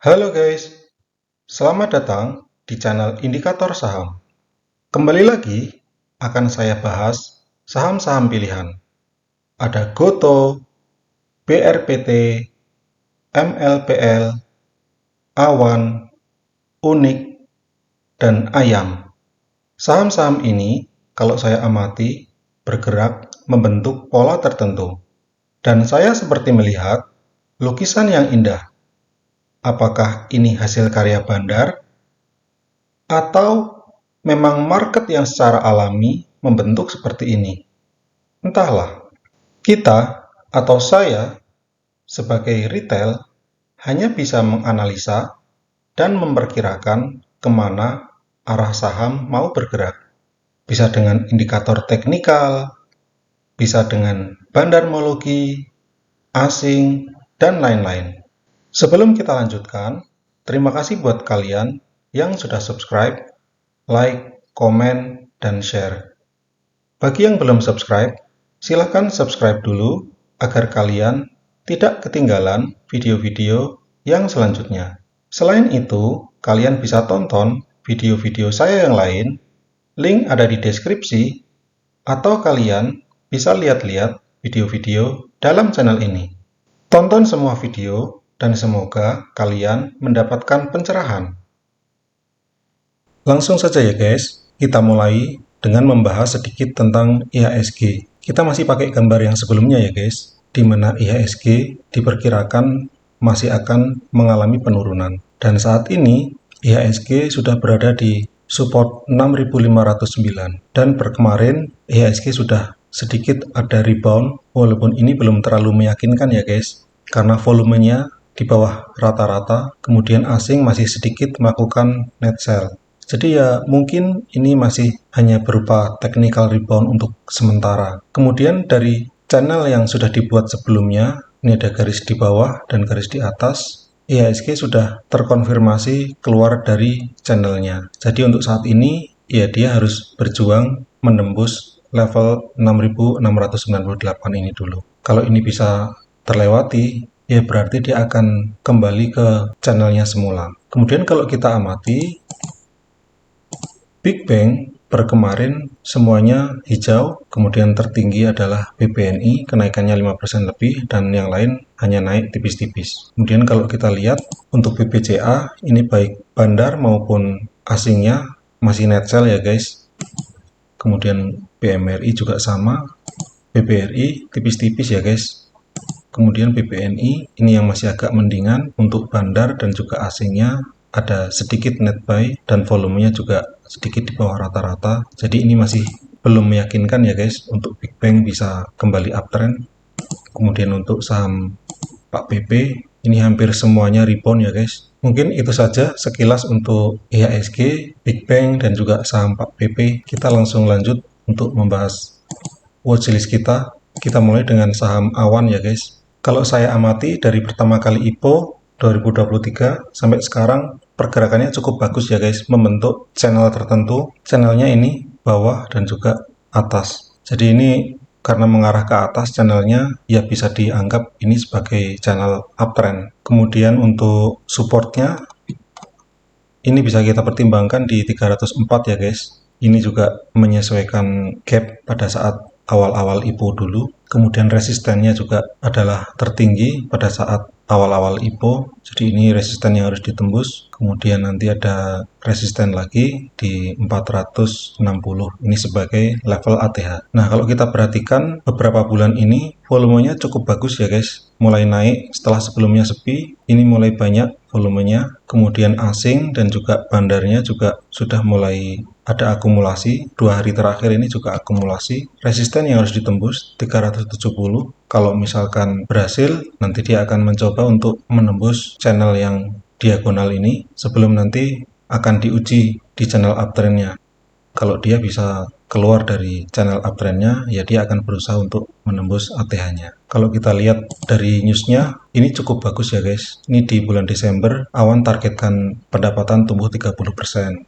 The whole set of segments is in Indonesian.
Halo guys, selamat datang di channel Indikator Saham. Kembali lagi akan saya bahas saham-saham pilihan. Ada Goto, BRPT, MLPL, Awan, Unik, dan Ayam. Saham-saham ini kalau saya amati bergerak membentuk pola tertentu. Dan saya seperti melihat lukisan yang indah. Apakah ini hasil karya Bandar? Atau memang market yang secara alami membentuk seperti ini? Entahlah, kita atau saya sebagai retail hanya bisa menganalisa dan memperkirakan kemana arah saham mau bergerak. Bisa dengan indikator teknikal, bisa dengan bandarmologi, asing, dan lain-lain. Sebelum kita lanjutkan, terima kasih buat kalian yang sudah subscribe, like, komen, dan share. Bagi yang belum subscribe, silahkan subscribe dulu agar kalian tidak ketinggalan video-video yang selanjutnya. Selain itu, kalian bisa tonton video-video saya yang lain, link ada di deskripsi, atau kalian bisa lihat-lihat video-video dalam channel ini. Tonton semua video dan semoga kalian mendapatkan pencerahan. Langsung saja ya guys, kita mulai dengan membahas sedikit tentang IHSG. Kita masih pakai gambar yang sebelumnya ya guys, di mana IHSG diperkirakan masih akan mengalami penurunan. Dan saat ini IHSG sudah berada di support 6509 dan per kemarin IHSG sudah sedikit ada rebound, walaupun ini belum terlalu meyakinkan ya guys, karena volumenya di bawah rata-rata, kemudian asing masih sedikit melakukan net sell. Jadi ya mungkin ini masih hanya berupa technical rebound untuk sementara. Kemudian dari channel yang sudah dibuat sebelumnya, ini ada garis di bawah dan garis di atas, IHSG sudah terkonfirmasi keluar dari channelnya. Jadi untuk saat ini ya dia harus berjuang menembus level 6698 ini dulu. Kalau ini bisa terlewati, ya berarti dia akan kembali ke channelnya semula. Kemudian kalau kita amati Big Bang per kemarin semuanya hijau, kemudian tertinggi adalah BBNI, kenaikannya 5% lebih, dan yang lain hanya naik tipis-tipis. Kemudian kalau kita lihat untuk BBCA, ini baik bandar maupun asingnya masih net sell ya guys. Kemudian BMRI juga sama, BBRI tipis-tipis ya guys. Kemudian BBNI ini yang masih agak mendingan, untuk bandar dan juga asingnya ada sedikit net buy dan volumenya juga sedikit di bawah rata-rata. Jadi ini masih belum meyakinkan ya guys untuk Big Bang bisa kembali uptrend. Kemudian untuk saham Pak PP ini hampir semuanya rebound ya guys. Mungkin itu saja sekilas untuk IHSG, Big Bang dan juga saham Pak PP. Kita langsung lanjut untuk membahas watchlist kita. Kita mulai dengan saham Awan ya guys. Kalau saya amati dari pertama kali IPO 2023 sampai sekarang pergerakannya cukup bagus ya guys, membentuk channel tertentu. Channelnya ini bawah dan juga atas. Jadi ini karena mengarah ke atas channelnya, ya bisa dianggap ini sebagai channel uptrend. Kemudian untuk supportnya ini bisa kita pertimbangkan di 304 ya guys. Ini juga menyesuaikan gap pada saat awal-awal IPO dulu. Kemudian resistennya juga adalah tertinggi pada saat awal-awal IPO. Jadi ini resisten yang harus ditembus. Kemudian nanti ada resisten lagi di 460. Ini sebagai level ATH. Nah, kalau kita perhatikan beberapa bulan ini volumenya cukup bagus ya guys. Mulai naik setelah sebelumnya sepi. Ini mulai banyak volumenya. Kemudian asing dan juga bandarnya juga sudah mulai ada akumulasi. 2 hari terakhir ini juga akumulasi. Resisten yang harus ditembus 370. Kalau misalkan berhasil, nanti dia akan mencoba untuk menembus channel yang diagonal ini sebelum nanti akan diuji di channel uptrendnya. Kalau dia bisa keluar dari channel uptrendnya, ya dia akan berusaha untuk menembus ATH-nya. Kalau kita lihat dari newsnya, ini cukup bagus ya guys. Ini di bulan Desember, Awan targetkan pendapatan tumbuh 30%.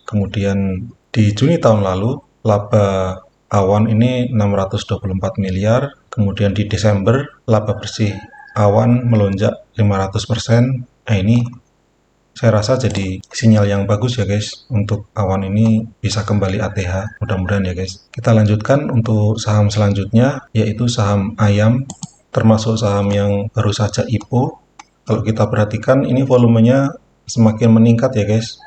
Kemudian di Juni tahun lalu, laba Awan ini 624 miliar. Kemudian di Desember, laba bersih Awan melonjak 500%. Nah ini Saya rasa jadi sinyal yang bagus ya guys, untuk awan ini bisa kembali ATH, mudah-mudahan ya guys. Kita lanjutkan untuk saham selanjutnya, yaitu saham Ayam, termasuk saham yang baru saja IPO. Kalau kita perhatikan ini volumenya semakin meningkat ya guys,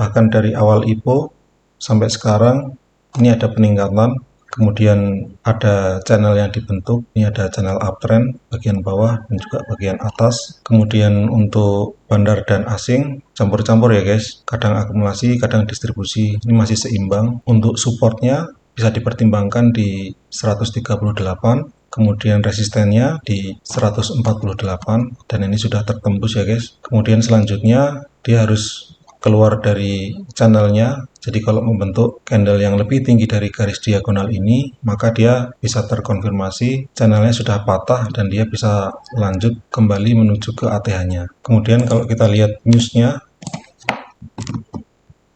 bahkan dari awal IPO sampai sekarang ini ada peningkatan. Kemudian ada channel yang dibentuk, ini ada channel uptrend bagian bawah dan juga bagian atas. Kemudian untuk bandar dan asing campur-campur ya guys, kadang akumulasi, kadang distribusi, ini masih seimbang. Untuk supportnya bisa dipertimbangkan di 138, kemudian resistennya di 148, dan ini sudah tertembus ya guys. Kemudian selanjutnya dia harus keluar dari channelnya, jadi kalau membentuk candle yang lebih tinggi dari garis diagonal ini, maka dia bisa terkonfirmasi channelnya sudah patah dan dia bisa lanjut kembali menuju ke ATH-nya. Kemudian kalau kita lihat newsnya,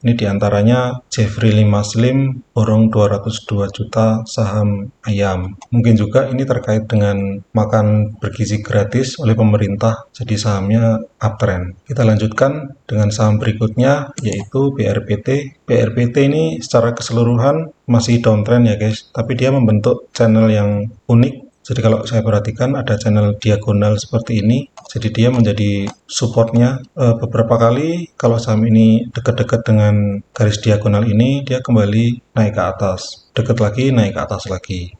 ini diantaranya Jeffrey Slim borong 202 juta saham Ayam. Mungkin juga ini terkait dengan makan bergizi gratis oleh pemerintah, jadi sahamnya uptrend. Kita lanjutkan dengan saham berikutnya, yaitu BRPT. BRPT ini secara keseluruhan masih downtrend ya guys, tapi dia membentuk channel yang unik. Jadi kalau saya perhatikan ada channel diagonal seperti ini, jadi dia menjadi supportnya. Beberapa kali kalau saham ini dekat-dekat dengan garis diagonal ini, dia kembali naik ke atas, dekat lagi, naik ke atas lagi.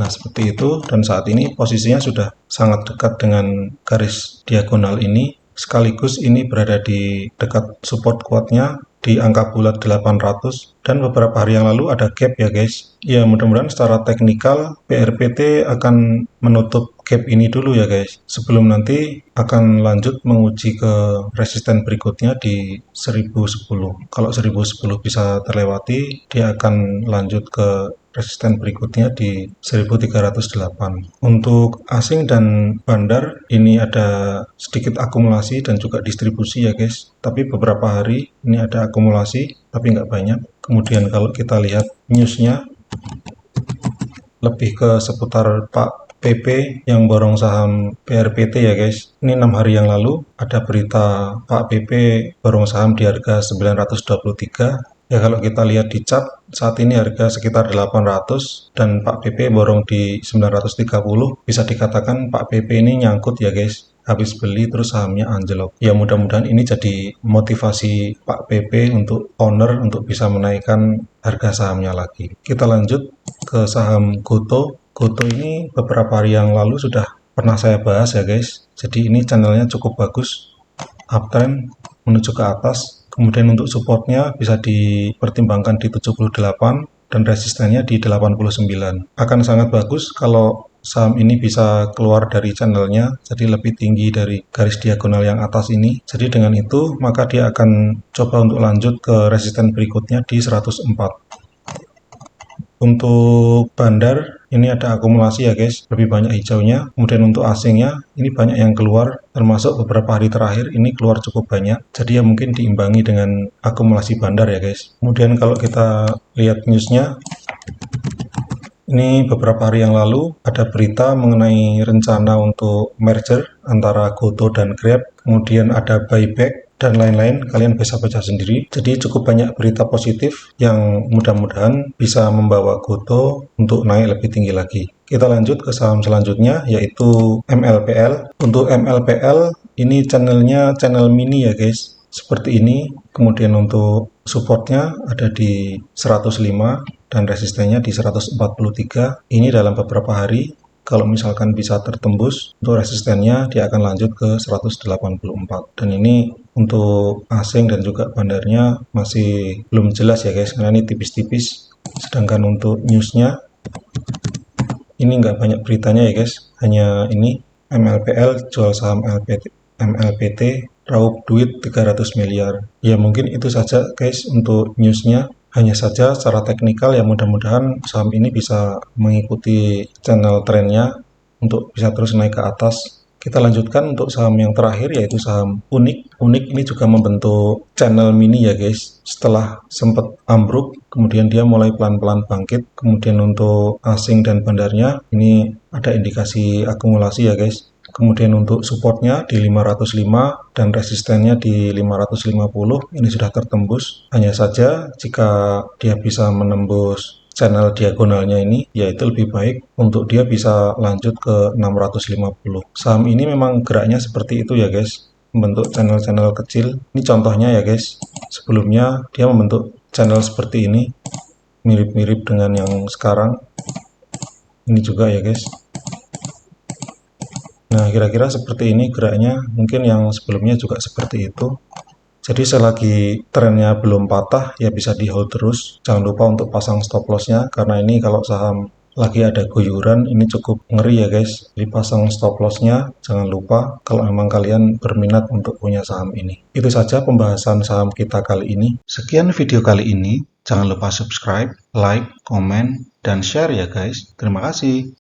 Nah seperti itu, dan saat ini posisinya sudah sangat dekat dengan garis diagonal ini, sekaligus ini berada di dekat support kuatnya di angka bulat 800, dan beberapa hari yang lalu ada gap ya guys. Ya mudah-mudahan secara teknikal BRPT akan menutup gap ini dulu ya guys, sebelum nanti akan lanjut menguji ke resisten berikutnya di 1010. Kalau 1010 bisa terlewati, dia akan lanjut ke resisten berikutnya di 1308. Untuk asing dan bandar ini ada sedikit akumulasi dan juga distribusi ya guys, tapi beberapa hari ini ada akumulasi tapi nggak banyak. Kemudian kalau kita lihat newsnya, lebih ke seputar Pak PP yang borong saham BRPT ya guys. Ini 6 hari yang lalu ada berita Pak PP borong saham di harga 923. Ya kalau kita lihat di chart, saat ini harga sekitar 800 dan Pak PP borong di 930. Bisa dikatakan Pak PP ini nyangkut ya guys, habis beli terus sahamnya anjlok. Ya mudah-mudahan ini jadi motivasi Pak PP untuk owner untuk bisa menaikkan harga sahamnya lagi. Kita lanjut ke saham Goto. Goto ini beberapa hari yang lalu sudah pernah saya bahas ya guys. Jadi ini channelnya cukup bagus, uptrend menuju ke atas. Kemudian untuk supportnya bisa dipertimbangkan di 78 dan resistennya di 89. Akan sangat bagus kalau saham ini bisa keluar dari channelnya, jadi lebih tinggi dari garis diagonal yang atas ini. Jadi dengan itu maka dia akan coba untuk lanjut ke resisten berikutnya di 104. Untuk bandar ini ada akumulasi ya guys, lebih banyak hijaunya. Kemudian untuk asingnya ini banyak yang keluar, termasuk beberapa hari terakhir ini keluar cukup banyak, jadi ya mungkin diimbangi dengan akumulasi bandar ya guys. Kemudian kalau kita lihat newsnya, ini beberapa hari yang lalu ada berita mengenai rencana untuk merger antara Goto dan Grab, kemudian ada buyback dan lain-lain, kalian bisa baca sendiri. Jadi cukup banyak berita positif yang mudah-mudahan bisa membawa Goto untuk naik lebih tinggi lagi. Kita lanjut ke saham selanjutnya, yaitu MLPL. Untuk MLPL ini channelnya channel mini ya guys, seperti ini. Kemudian untuk supportnya ada di 105 dan resistennya di 143. Ini dalam beberapa hari kalau misalkan bisa tertembus untuk resistennya, dia akan lanjut ke 184. Dan ini untuk asing dan juga bandarnya masih belum jelas ya guys, karena ini tipis-tipis. Sedangkan untuk newsnya ini nggak banyak beritanya ya guys, hanya ini MLPL jual saham MLPT raup duit 300 miliar. Ya mungkin itu saja guys untuk newsnya. Hanya saja secara teknikal ya mudah-mudahan saham ini bisa mengikuti channel trennya untuk bisa terus naik ke atas. Kita lanjutkan untuk saham yang terakhir, yaitu saham Unik. Unik ini juga membentuk channel mini ya guys. Setelah sempat ambruk, kemudian dia mulai pelan-pelan bangkit. Kemudian untuk asing dan bandarnya ini ada indikasi akumulasi ya guys. Kemudian untuk supportnya di 505 dan resistennya di 550 ini sudah tertembus. Hanya saja jika dia bisa menembus channel diagonalnya ini, yaitu lebih baik untuk dia bisa lanjut ke 650. Saham ini memang geraknya seperti itu ya guys, membentuk channel-channel kecil. Ini contohnya ya guys, sebelumnya dia membentuk channel seperti ini, mirip-mirip dengan yang sekarang ini juga ya guys. Nah, kira-kira seperti ini geraknya, mungkin yang sebelumnya juga seperti itu. Jadi selagi trennya belum patah, ya bisa di hold terus. Jangan lupa untuk pasang stop lossnya, karena ini kalau saham lagi ada guyuran, ini cukup ngeri ya guys. Jadi pasang stop lossnya, jangan lupa kalau memang kalian berminat untuk punya saham ini. Itu saja pembahasan saham kita kali ini. Sekian video kali ini. Jangan lupa subscribe, like, komen, dan share ya guys. Terima kasih.